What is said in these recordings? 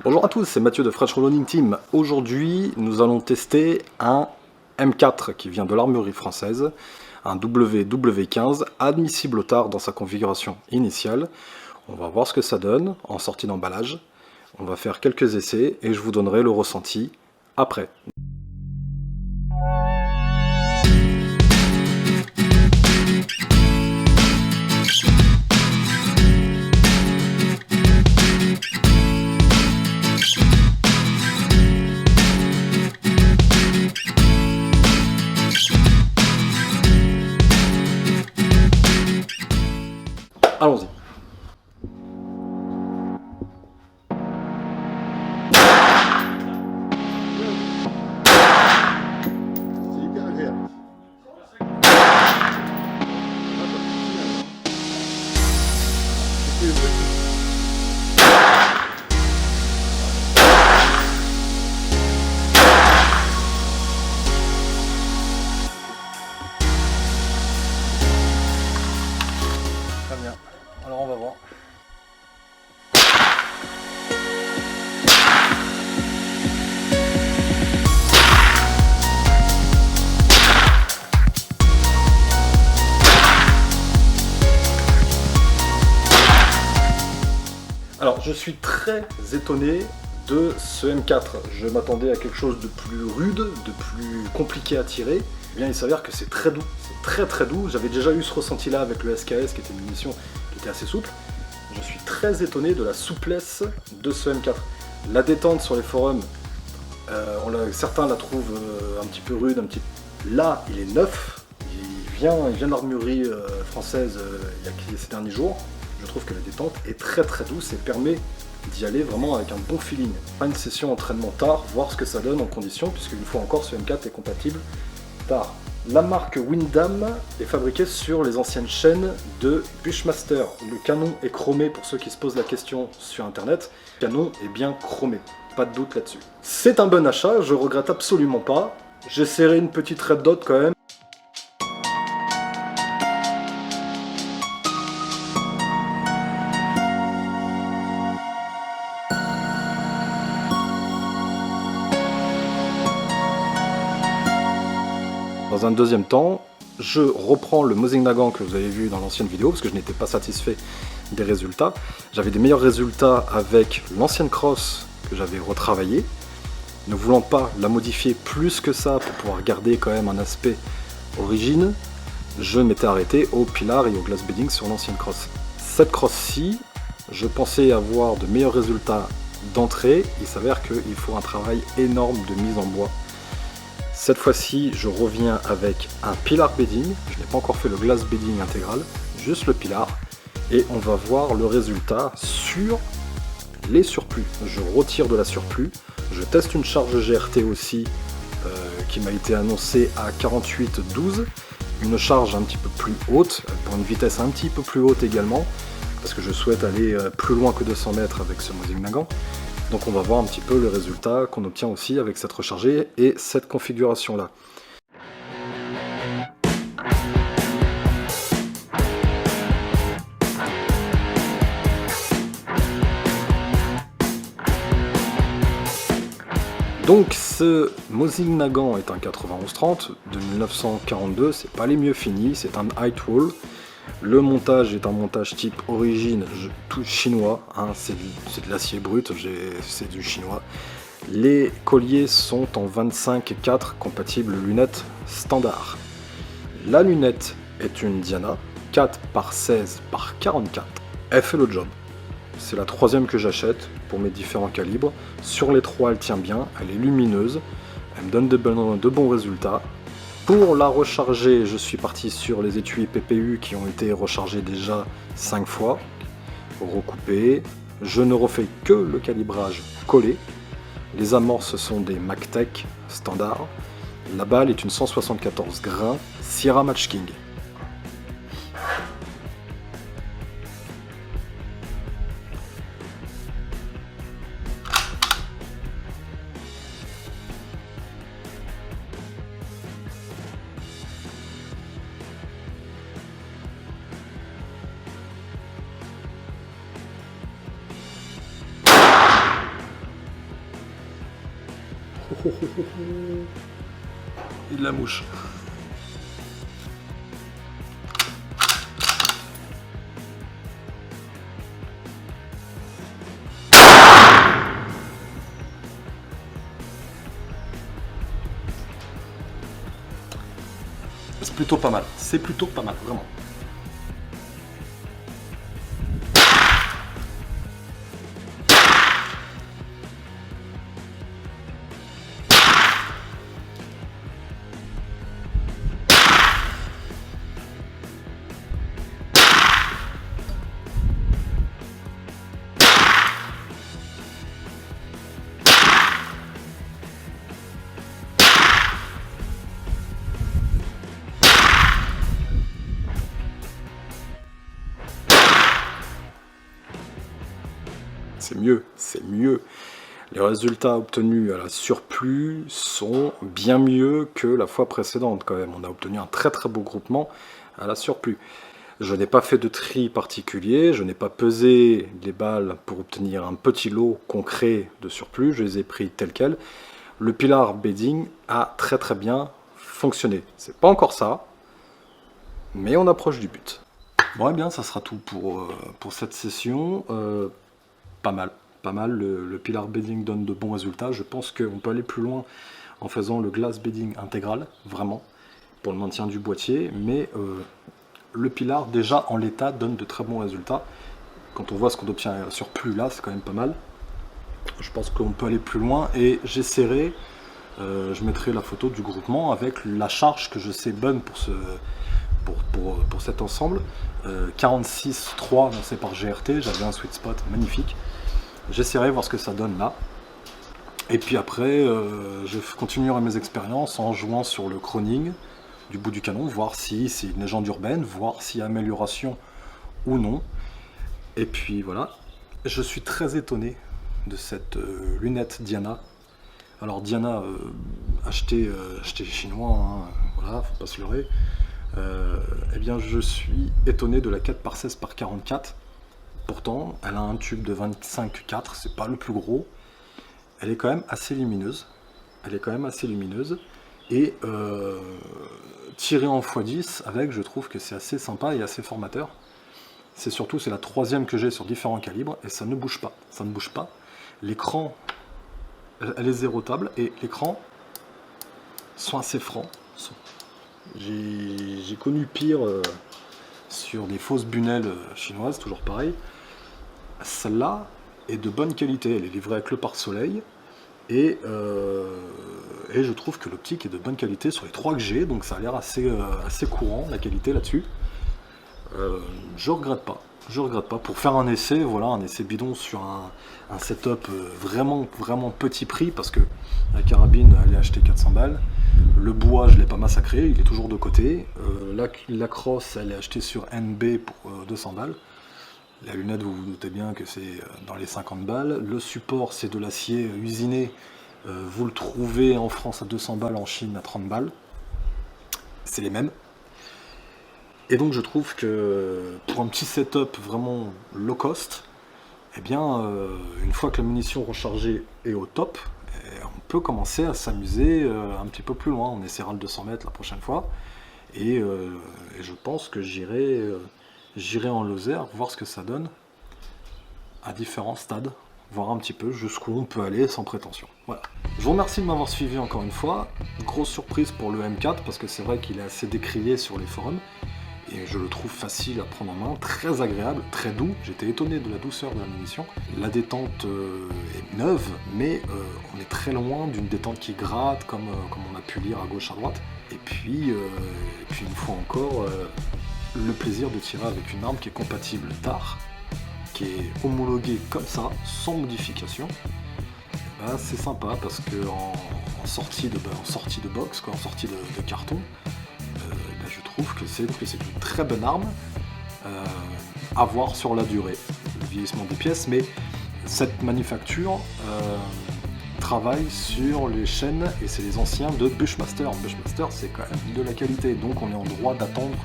Bonjour à tous, c'est Mathieu de Fresh Reloading Team. Aujourd'hui, nous allons tester un M4 qui vient de l'armurerie française, un WW15 admissible au tard dans sa configuration initiale. On va voir ce que ça donne en sortie d'emballage. On va faire quelques essais et je vous donnerai le ressenti après. Allons-y. C'est hyper agréable. Très bien. Alors on va voir. Alors je suis très étonné de ce M4. Je m'attendais à quelque chose de plus rude, de plus compliqué à tirer. Eh bien il s'avère que c'est très doux, c'est très doux. J'avais déjà eu ce ressenti là avec le SKS qui était une munition qui était assez souple. Je suis très étonné de la souplesse de ce M4. La détente sur les forums, certains la trouvent un petit peu rude, Là il est neuf, il vient de l'armurerie française il y a ces derniers jours. Je trouve que la détente est très douce et permet d'y aller vraiment avec un bon feeling. Pas une session entraînement tard, voir ce que ça donne en condition, puisque une fois encore ce M4 est compatible tard. La marque Windham est fabriquée sur les anciennes chaînes de Bushmaster. Le canon est chromé pour ceux qui se posent la question sur internet. Le canon est bien chromé, pas de doute là-dessus. C'est un bon achat, je regrette absolument pas. J'ai serré une petite red dot quand même. Dans un deuxième temps, je reprends le Mosin Nagant que vous avez vu dans l'ancienne vidéo parce que je n'étais pas satisfait des résultats. J'avais des meilleurs résultats avec l'ancienne crosse que j'avais retravaillée, ne voulant pas la modifier plus que ça pour pouvoir garder quand même un aspect origine. Je m'étais arrêté au pilar et au glass bedding sur l'ancienne crosse. Cette crosse-ci, je pensais avoir de meilleurs résultats d'entrée. Il s'avère qu'il faut un travail énorme de mise en bois. Cette fois-ci, je reviens avec un pilar bedding. Je n'ai pas encore fait le glass bedding intégral, juste le pilar. Et on va voir le résultat sur les surplus. Je retire de la surplus. Je teste une charge GRT aussi qui m'a été annoncée à 48,12. Une charge un petit peu plus haute, pour une vitesse un petit peu plus haute également, parce que je souhaite aller plus loin que 200 mètres avec ce Mosin Nagant. Donc on va voir un petit peu le résultat qu'on obtient aussi avec cette rechargée et cette configuration là. Donc ce Mosin Nagant est un 9130 de 1942, c'est pas les mieux finis, c'est un height wall. Le montage est un montage type origine, tout chinois, hein, c'est de l'acier brut, c'est du chinois. Les colliers sont en 25/4 compatible lunettes standard. La lunette est une Diana 4x16x44. Elle fait le job. C'est la troisième que j'achète pour mes différents calibres. Sur les trois, elle tient bien, elle est lumineuse, elle me donne de bons résultats. Pour la recharger, je suis parti sur les étuis PPU qui ont été rechargés déjà 5 fois, recoupés. Je ne refais que le calibrage collé. Les amorces sont des MacTech standard. La balle est une 174 grains Sierra Match King. Il la mouche. C'est plutôt pas mal. C'est plutôt pas mal, vraiment. C'est mieux, c'est mieux. Les résultats obtenus à la surplus sont bien mieux que la fois précédente quand même. On a obtenu un très très beau groupement à la surplus. Je n'ai pas fait de tri particulier, je n'ai pas pesé les balles pour obtenir un petit lot concret de surplus, je les ai pris tels quels. Le pilar bedding a très très bien fonctionné. C'est pas encore ça, mais on approche du but. Bon, eh bien, ça sera tout pour cette session. Pas mal, pas mal. Le pilar bedding donne de bons résultats. Je pense qu'on peut aller plus loin en faisant le glass bedding intégral, vraiment, pour le maintien du boîtier. Mais le pilar, déjà en l'état, donne de très bons résultats. Quand on voit ce qu'on obtient à la surplus là, c'est quand même pas mal. Je pense qu'on peut aller plus loin et j'essaierai, je mettrai la photo du groupement avec la charge que je sais bonne pour cet ensemble. 46.3 lancé par GRT, j'avais un sweet spot magnifique. J'essaierai de voir ce que ça donne là. Et puis après, je continuerai mes expériences en jouant sur le chroning du bout du canon, voir si c'est une légende urbaine, voir s'il y a amélioration ou non. Et puis voilà, je suis très étonné de cette lunette Diana. Alors Diana, achetée chinois, hein, voilà, faut pas se leurrer. Eh bien je suis étonné de la 4x16 par 44. Pourtant, elle a un tube de 25,4, c'est pas le plus gros. Elle est quand même assez lumineuse. Elle est quand même assez lumineuse. Et tirer en x10 avec, je trouve que c'est assez sympa et assez formateur. C'est surtout, c'est la troisième que j'ai sur différents calibres et ça ne bouge pas. Ça ne bouge pas. L'écran, elle est zérotable et l'écran sont assez francs. J'ai connu pire sur des fausses bunelles chinoises, toujours pareil. Celle-là est de bonne qualité, elle est livrée avec le pare-soleil et je trouve que l'optique est de bonne qualité sur les trois que j'ai, donc ça a l'air assez courant la qualité là-dessus. Je regrette pas. Pour faire un essai, voilà, un essai bidon sur un setup vraiment petit prix, parce que la carabine elle est achetée 400 balles, le bois je l'ai pas massacré, il est toujours de côté, la crosse elle est achetée sur NB pour 200 balles, la lunette vous vous doutez bien que c'est dans les 50 balles, le support c'est de l'acier usiné, vous le trouvez en France à 200 balles, en Chine à 30 balles, c'est les mêmes. Et donc je trouve que pour un petit setup vraiment low cost, eh bien une fois que la munition rechargée est au top, on peut commencer à s'amuser un petit peu plus loin. On essaiera le 200 mètres la prochaine fois. Et je pense que j'irai en Lozère voir ce que ça donne à différents stades, voir un petit peu jusqu'où on peut aller sans prétention. Voilà. Je vous remercie de m'avoir suivi encore une fois. Grosse surprise pour le M4 parce que c'est vrai qu'il est assez décrié sur les forums. Et je le trouve facile à prendre en main, très agréable, très doux. J'étais étonné de la douceur de la munition. La détente est neuve, mais on est très loin d'une détente qui gratte, comme on a pu lire à gauche, à droite. Et puis une fois encore, le plaisir de tirer avec une arme qui est compatible TAR, qui est homologuée comme ça, sans modification. Bah, c'est sympa parce que en sortie de box, quoi, en sortie de carton, je trouve que c'est une très bonne arme à voir sur la durée, le vieillissement des pièces, mais cette manufacture travaille sur les chaînes et c'est les anciens de Bushmaster. Bushmaster c'est quand même de la qualité, donc on est en droit d'attendre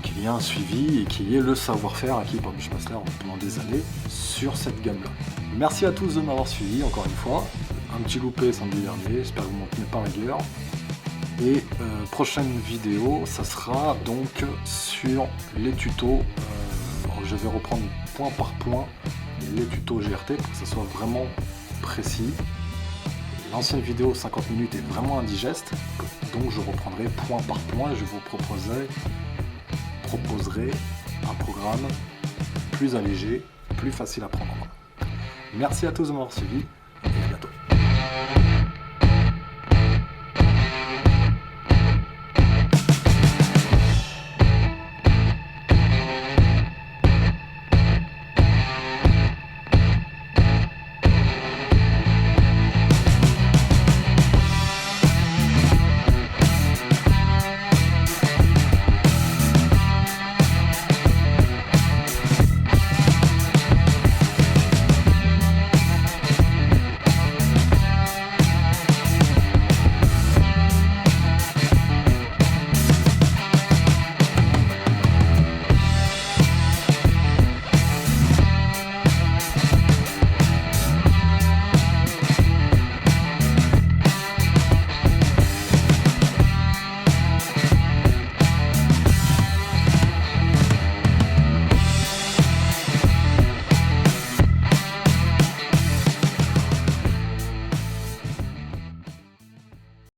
qu'il y ait un suivi et qu'il y ait le savoir-faire acquis par Bushmaster pendant des années sur cette gamme là. Merci à tous de m'avoir suivi encore une fois, un petit loupé samedi dernier, j'espère que vous m'en tenez pas rigueur. Et prochaine vidéo, ça sera donc sur les tutos. Je vais reprendre point par point les tutos GRT pour que ça soit vraiment précis. L'ancienne vidéo 50 minutes est vraiment indigeste, donc je reprendrai point par point et je vous proposerai un programme plus allégé, plus facile à prendre en main. Merci à tous de m'avoir suivi.